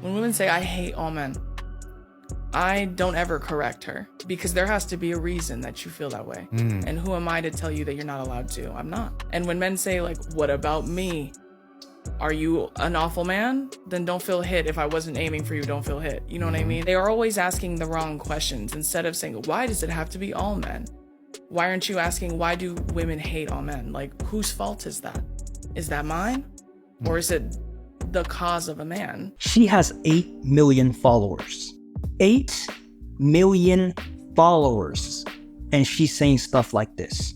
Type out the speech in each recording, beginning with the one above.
When women say, I hate all men, I don't ever correct her, because there has to be a reason that you feel that way. And who am I to tell you that you're not allowed to? I'm not. And when men say, like, what about me? Are you an awful man? Then don't feel hit. If I wasn't aiming for you, don't feel hit. You know what I mean? They are always asking the wrong questions. Instead of saying, why does it have to be all men? Why aren't you asking, why do women hate all men? Like, whose fault is that? Is that mine? Or is it the cause of a man? She has 8 million followers. 8 million followers. And she's saying stuff like this.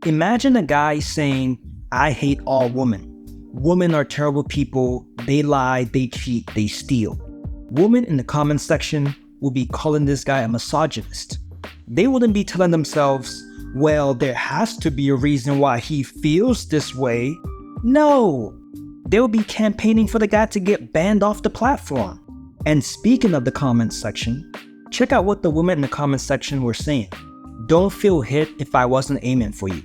Imagine a guy saying, I hate all women. Women are terrible people. They lie, they cheat, they steal. Women in the comment section will be calling this guy a misogynist. They wouldn't be telling themselves, well, there has to be a reason why he feels this way. No, they'll be campaigning for the guy to get banned off the platform. And speaking of the comment section, check out what the women in the comment section were saying. Don't feel hit if I wasn't aiming for you.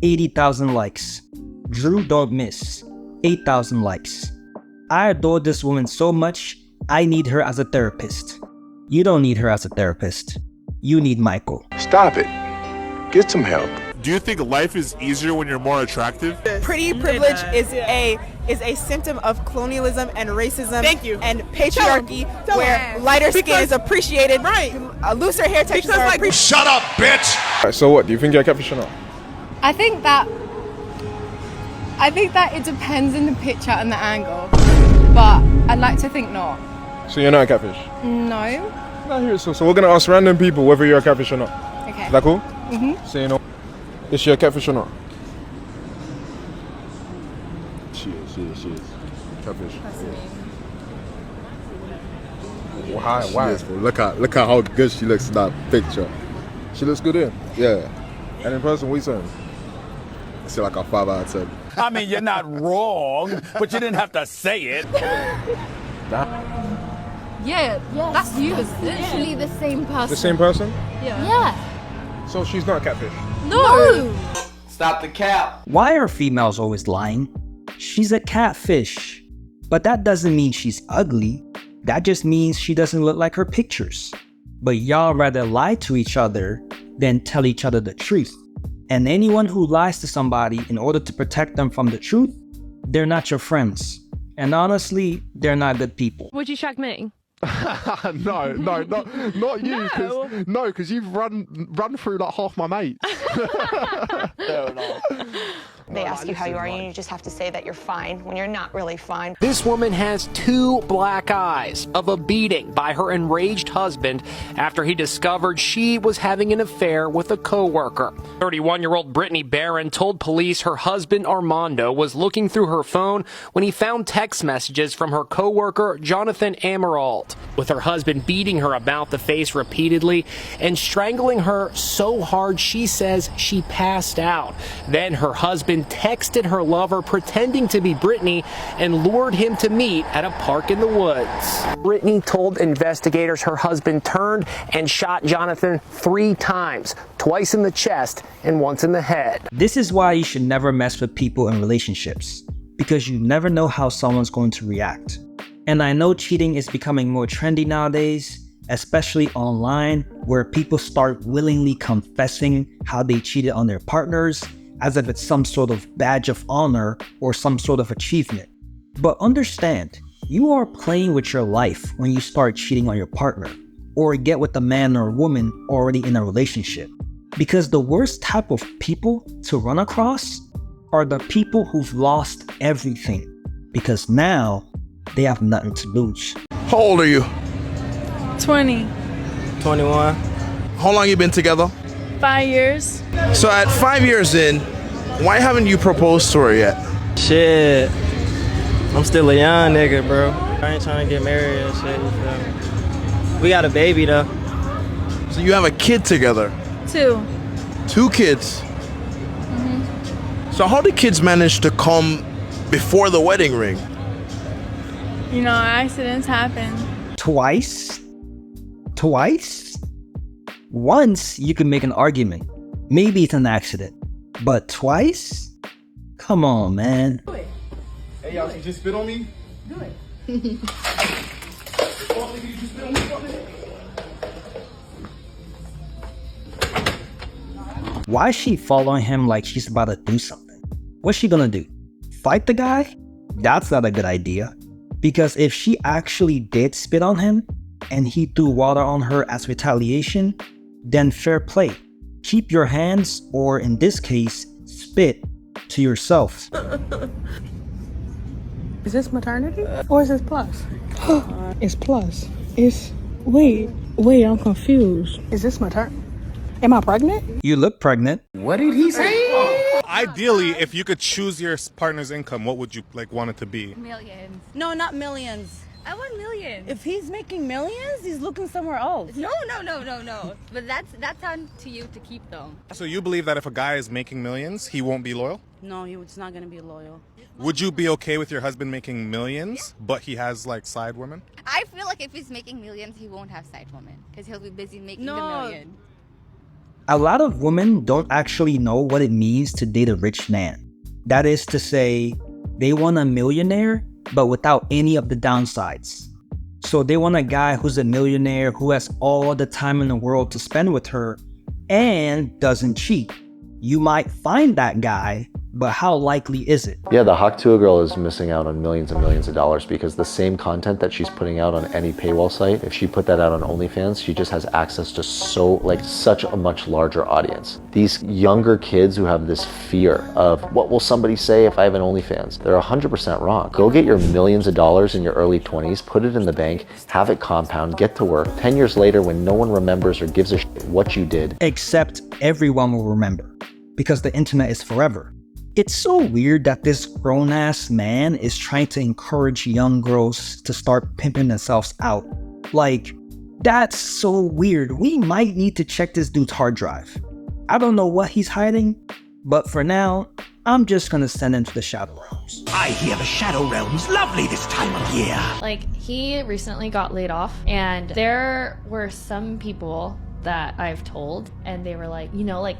80,000 likes. Drew don't miss. 8,000 likes. I adore this woman so much, I need her as a therapist. You don't need her as a therapist. You need Michael. Stop it. Get some help. Do you think life is easier when you're more attractive? Pretty privilege is a symptom of colonialism and racism. Thank you. And patriarchy, where lighter skin is appreciated. Right. Looser hair textures are appreciated. Shut up, bitch! Right, so what? Do you think you're a catfish or not? I think that it depends in the picture and the angle, but I'd like to think not. So you're not a catfish? No. Not here. So we're gonna ask random people whether you're a catfish or not. Okay. Is that cool? Mhm. So you know, is she a catfish or not? She is. Catfish. Why? Yes, look how good she looks in that picture. She looks good in. Yeah. And in person, what you saying? I say like a 5 out of 10. I mean, you're not wrong, but you didn't have to say it. Yeah, that's you. It's literally the same person. The same person? Yeah. So she's not a catfish? No. Stop the cap. Why are females always lying? She's a catfish. But that doesn't mean she's ugly. That just means she doesn't look like her pictures. But y'all rather lie to each other than tell each other the truth. And anyone who lies to somebody in order to protect them from the truth, they're not your friends. And honestly, they're not good people. Would you shag me? No, not you. Because you've run through like half my mates. They ask you how you are, and you just have to say that you're fine when you're not really fine. This woman has 2 black eyes of a beating by her enraged husband after he discovered she was having an affair with a co-worker. 31-year-old Brittany Barron told police her husband Armando was looking through her phone when he found text messages from her co-worker Jonathan Amaralt, with her husband beating her about the face repeatedly and strangling her so hard she says she passed out. Then her husband texted her lover pretending to be Brittany and lured him to meet at a park in the woods. Brittany told investigators her husband turned and shot Jonathan 3 times, twice in the chest and once in the head. This is why you should never mess with people in relationships, because you never know how someone's going to react. And I know cheating is becoming more trendy nowadays, especially online, where people start willingly confessing how they cheated on their partners, as if it's some sort of badge of honor or some sort of achievement. But understand, you are playing with your life when you start cheating on your partner, or get with a man or a woman already in a relationship. Because the worst type of people to run across are the people who've lost everything, because now they have nothing to lose. How old are you? 20. 21. How long you been together? 5 years. So at 5 years in, why haven't you proposed to her yet? Shit. I'm still a young nigga, bro. I ain't trying to get married and shit. You feel me? We got a baby though. So you have a kid together? 2. 2 kids? So how do kids manage to come before the wedding ring? You know, accidents happen. Twice? Once, you can make an argument. Maybe it's an accident. But twice? Come on, man. Hey, y'all, you just spit on me? Do it. Why is she following him like she's about to do something? What's she gonna do? Fight the guy? That's not a good idea. Because if she actually did spit on him and he threw water on her as retaliation, then fair play. Keep your hands, or in this case, spit, to yourself. Is this maternity or is this plus? It's plus. Wait, I'm confused. Is this maternity? Am I pregnant? You look pregnant. What did he say? Ideally, if you could choose your partner's income, what would you want it to be? Millions. No, not millions. I want millions. If he's making millions, he's looking somewhere else. No. But that's on to you to keep though. So you believe that if a guy is making millions, he won't be loyal? No, he's not gonna be loyal. Would you be okay with your husband making millions, but he has like side women? I feel like if he's making millions, he won't have side women because he'll be busy making the million. A lot of women don't actually know what it means to date a rich man. That is to say, they want a millionaire, but without any of the downsides. So they want a guy who's a millionaire who has all the time in the world to spend with her and doesn't cheat. You might find that guy, but how likely is it? Yeah, the Hawk2 girl is missing out on millions and millions of dollars because the same content that she's putting out on any paywall site, if she put that out on OnlyFans, she just has access to such a much larger audience. These younger kids who have this fear of what will somebody say if I have an OnlyFans, they're 100% wrong. Go get your millions of dollars in your early 20s, put it in the bank, have it compound, get to work. 10 years later, when no one remembers or gives a shit what you did. Except everyone will remember, because the internet is forever. It's so weird that this grown-ass man is trying to encourage young girls to start pimping themselves out. Like, that's so weird. We might need to check this dude's hard drive. I don't know what he's hiding, but for now, I'm just gonna send him to the Shadow Realms. I hear the Shadow Realms lovely this time of year. Like, he recently got laid off, and there were some people that I've told, and they were like,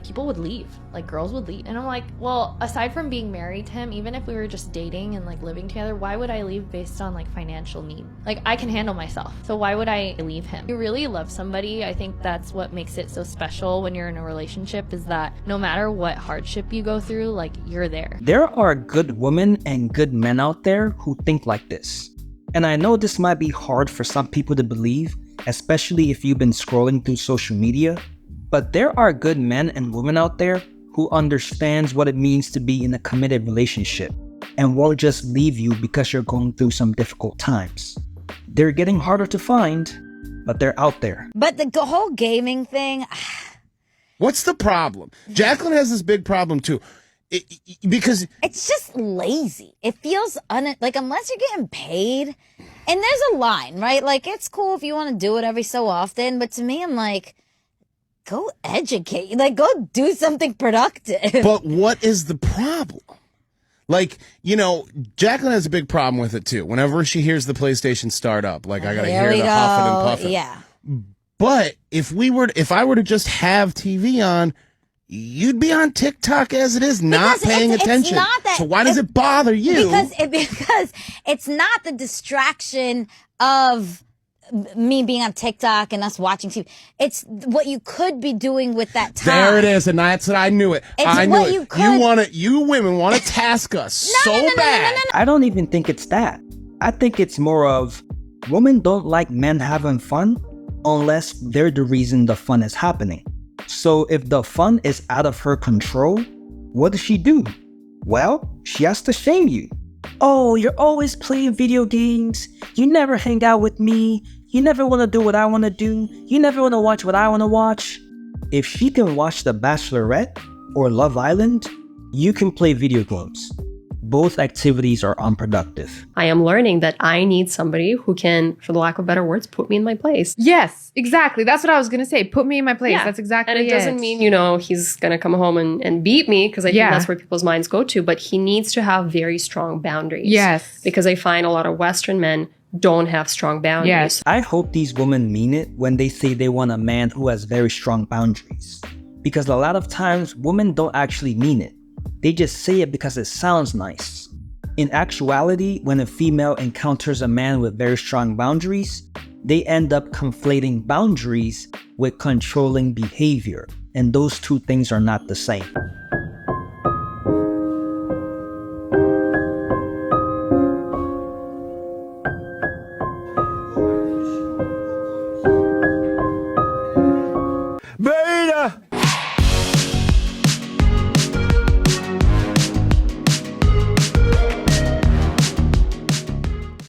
people would leave, like girls would leave, and I'm like, well, aside from being married to him, even if we were just dating and like living together, why would I leave based on like financial need? Like, I can handle myself, so why would I leave him? You really love somebody. I think that's what makes it so special when you're in a relationship, is that no matter what hardship you go through, like, you're there. There are good women and good men out there who think like this, and I know this might be hard for some people to believe, especially if you've been scrolling through social media, but there are good men and women out there who understands what it means to be in a committed relationship and won't just leave you because you're going through some difficult times. They're getting harder to find, but they're out there. But the whole gaming thing... What's the problem? Jacqueline has this big problem too. Because it's just lazy. It feels like, unless you're getting paid, and there's a line, right? Like, it's cool if you want to do it every so often, but to me, I'm like, go educate, like, go do something productive. But what is the problem? Like, Jacqueline has a big problem with it too. Whenever she hears the PlayStation start up, like, I gotta hear the huffing and puffing. Yeah. But if I were to just have TV on, you'd be on TikTok as it is, not paying attention. Not that, so why does it bother you? Because it's not the distraction of me being on TikTok and us watching TV. It's what you could be doing with that time. There it is, and that's what I knew it. I knew it. You women want to task us bad. I don't even think it's that. I think it's more of, women don't like men having fun unless they're the reason the fun is happening. So if the fun is out of her control, what does she do? Well, she has to shame you. Oh, you're always playing video games. You never hang out with me. You never want to do what I want to do. You never want to watch what I want to watch. If she can watch The Bachelorette or Love Island, you can play video games. Both activities are unproductive. I am learning that I need somebody who can, for the lack of better words, put me in my place. Yes, exactly. That's what I was going to say. Put me in my place. Yeah. That's exactly it. And it doesn't mean, he's going to come home and beat me, because I think that's where people's minds go to. But he needs to have very strong boundaries. Yes. Because I find a lot of Western men don't have strong boundaries. Yes. I hope these women mean it when they say they want a man who has very strong boundaries. Because a lot of times, women don't actually mean it. They just say it because it sounds nice. In actuality, when a female encounters a man with very strong boundaries, they end up conflating boundaries with controlling behavior, and those two things are not the same.